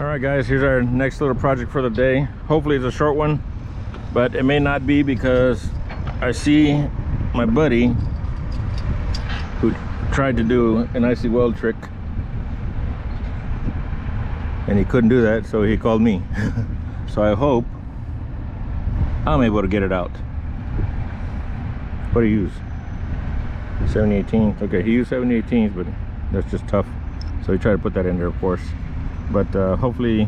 All right guys, here's our next little project for the day. Hopefully it's a short one, but it may not be because I see my buddy who tried to do an icy weld trick and he couldn't do that, so he called me. So I hope I'm able to get it out. What do you use? 7018. Okay, he used 7018s, but that's just tough, so he tried to put that in there, of course. But hopefully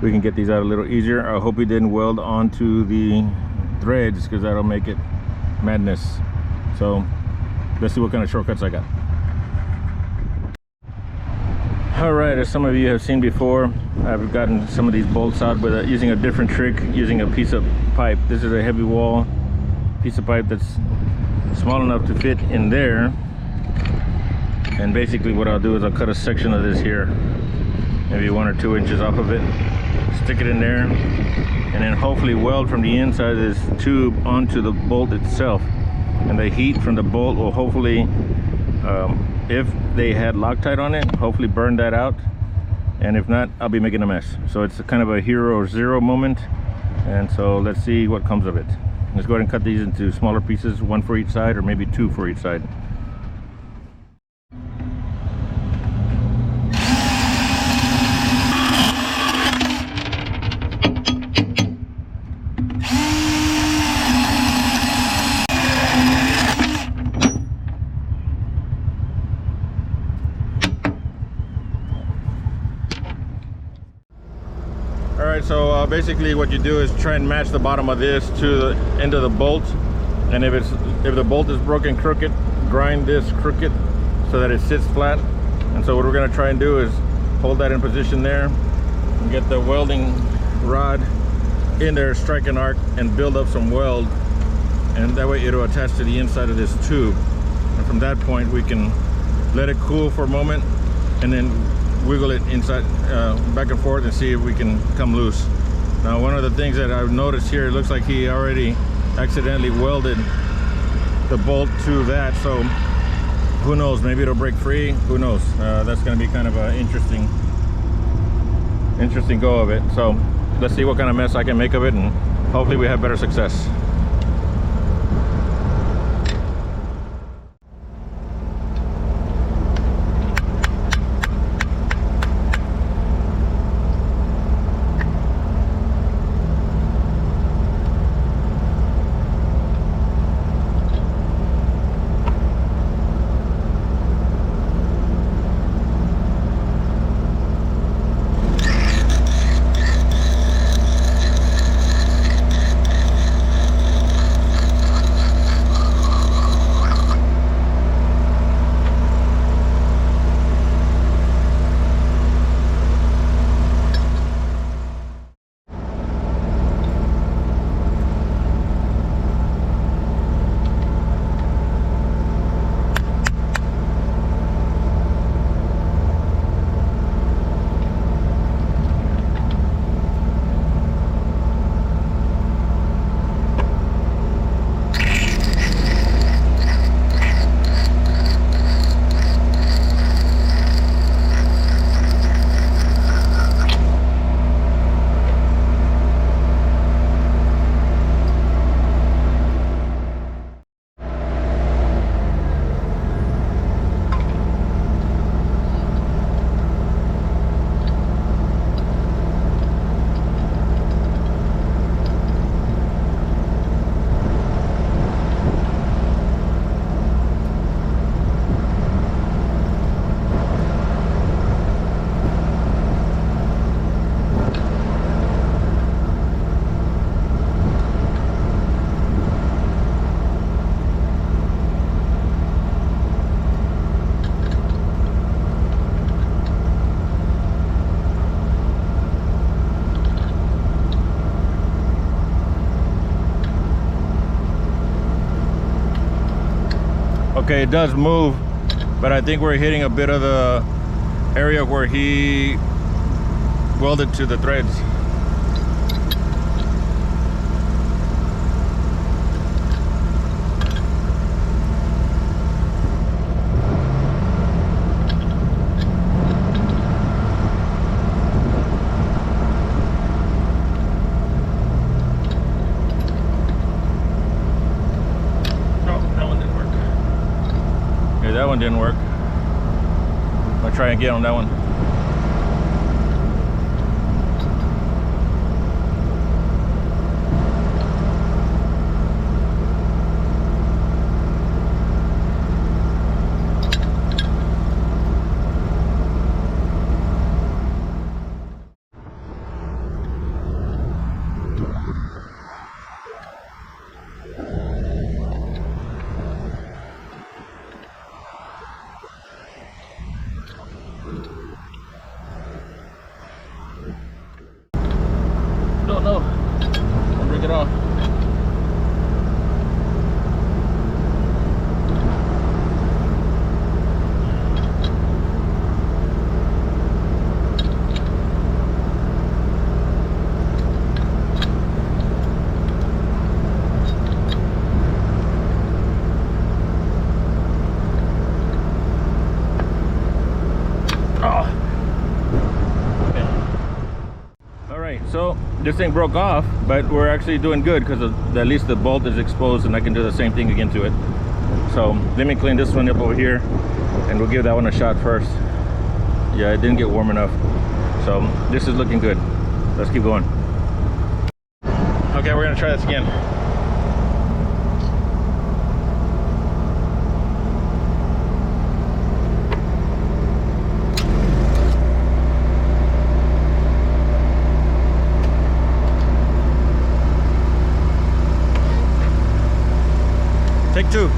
we can get these out a little easier. I hope he didn't weld onto the threads, because that'll make it madness. So let's see what kind of shortcuts I got. All right, as some of you have seen before, I've gotten some of these bolts out with using a different trick, using a piece of pipe. This is a heavy wall piece of pipe that's small enough to fit in there. And basically what I'll do is I'll cut a section of this here, maybe 1 or 2 inches off of it, stick it in there, and then hopefully weld from the inside of this tube onto the bolt itself. And the heat from the bolt will hopefully, if they had Loctite on it, hopefully burn that out. And if not, I'll be making a mess. So it's kind of a hero or zero moment. And so let's see what comes of it. Let's go ahead and cut these into smaller pieces, 1 for each side, or maybe 2 for each side. So basically what you do is try and match the bottom of this to the end of the bolt, and if the bolt is broken crooked, grind this crooked so that it sits flat. And so what we're going to try and do is hold that in position there and get the welding rod in there, strike an arc and build up some weld, and that way it'll attach to the inside of this tube. And from that point we can let it cool for a moment and then wiggle it inside, back and forth, and see if we can come loose. Now, one of the things that I've noticed here, it looks like he already accidentally welded the bolt to that, so who knows, maybe it'll break free, who knows. That's going to be kind of an interesting go of it. So let's see what kind of mess I can make of it, and hopefully we have better success. Okay, it does move, but I think we're hitting a bit of the area where he welded to the threads. one didn't work. I'll try again on that one. Don't know. I'll break it off. So this thing broke off, but we're actually doing good because at least the bolt is exposed and I can do the same thing again to it. So let me clean this one up over here and we'll give that one a shot first. Yeah, it didn't get warm enough. So this is looking good. Let's keep going. Okay, we're gonna try this again. Take two.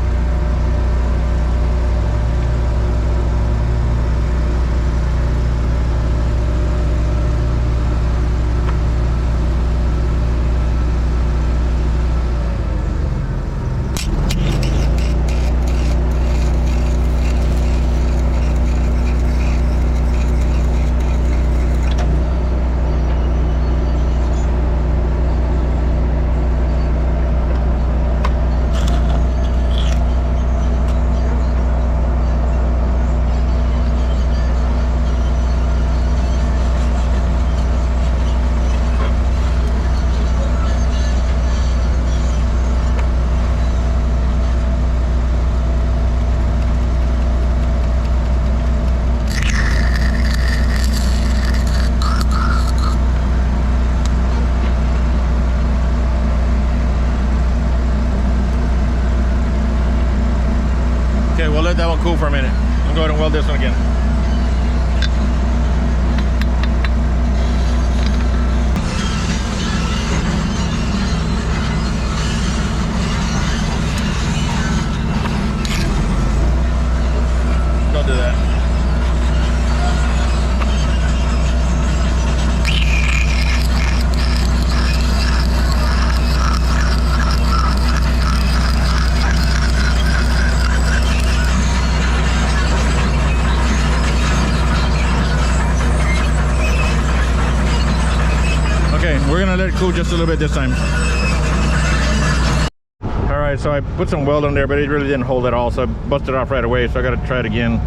Okay, we'll let that one cool for a minute. I'll go ahead and weld this one again. Don't do that. We're gonna let it cool just a little bit this time. All right, so I put some weld on there, but it really didn't hold at all, so I busted it off right away, so I gotta try it again.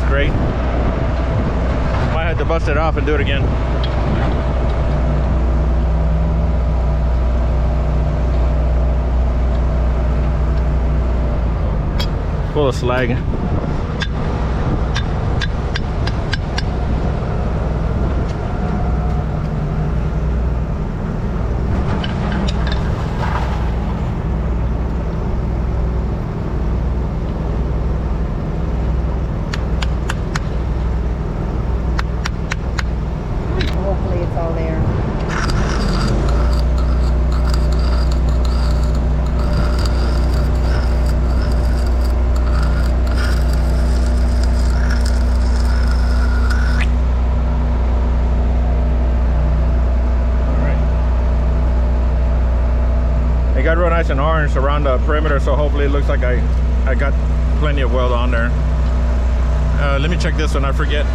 Great. Might have to bust it off and do it again. full of slag. Hopefully it's all there. It got real nice and orange around the perimeter, so hopefully it looks like I got plenty of weld on there. Let me check this one, I forget.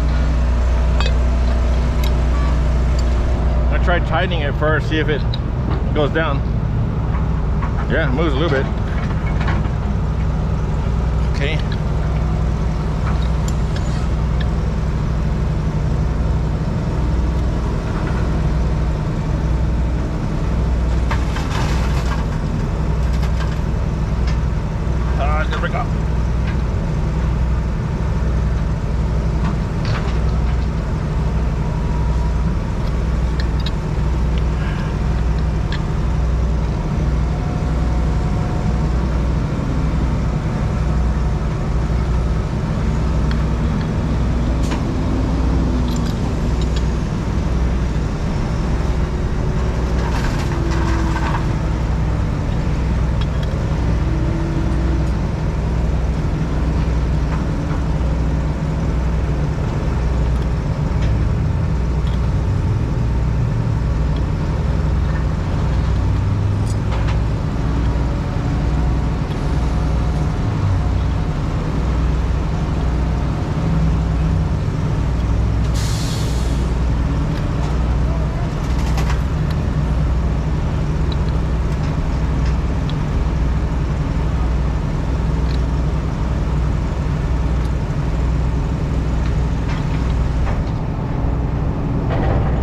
I tried tightening it first, see if it goes down. Yeah, it moves a little bit. Okay. There we go.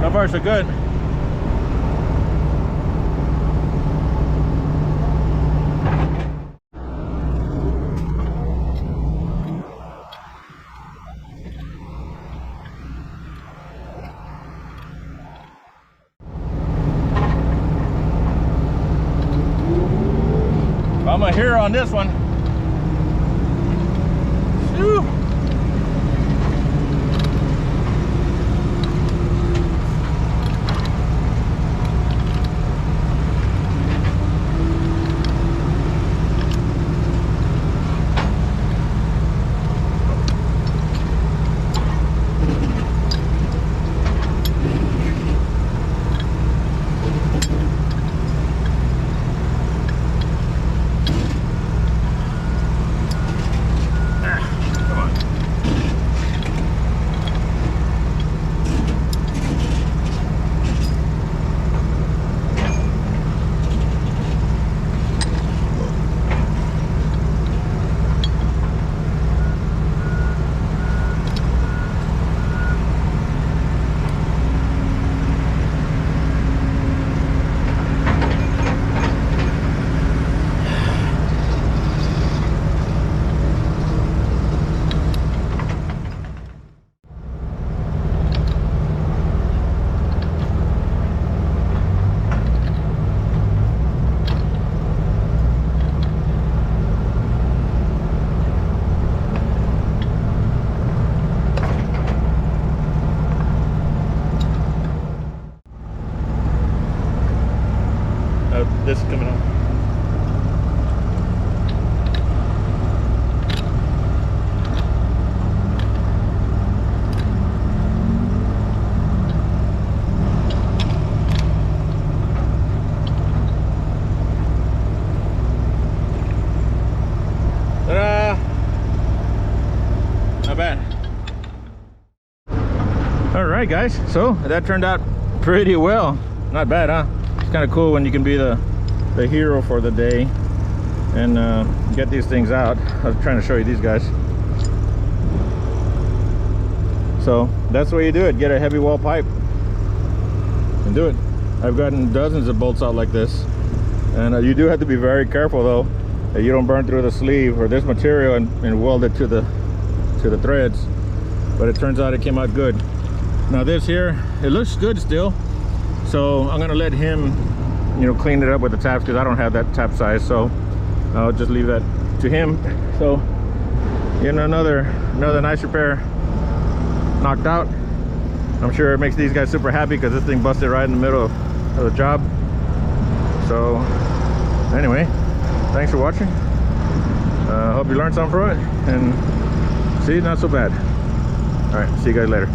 So far so good. I'm a hero on this one. Whew. This is coming on. Ta-da! Not bad. All right, guys. So that turned out pretty well. Not bad, huh? It's kind of cool when you can be the hero for the day and get these things out. I was trying to show you these guys. So that's the way you do it. Get a heavy wall pipe and do it. I've gotten dozens of bolts out like this, and you do have to be very careful though, that you don't burn through the sleeve or this material and weld it to the threads. But it turns out it came out good. Now this here, it looks good still, so I'm gonna let him, you know, clean it up with the taps, because I don't have that tap size, so I'll just leave that to him. So, you know, another nice repair knocked out. I'm sure it makes these guys super happy because this thing busted right in the middle of the job. So anyway, thanks for watching. Hope you learned something from it, and see, not so bad. All right, see you guys later.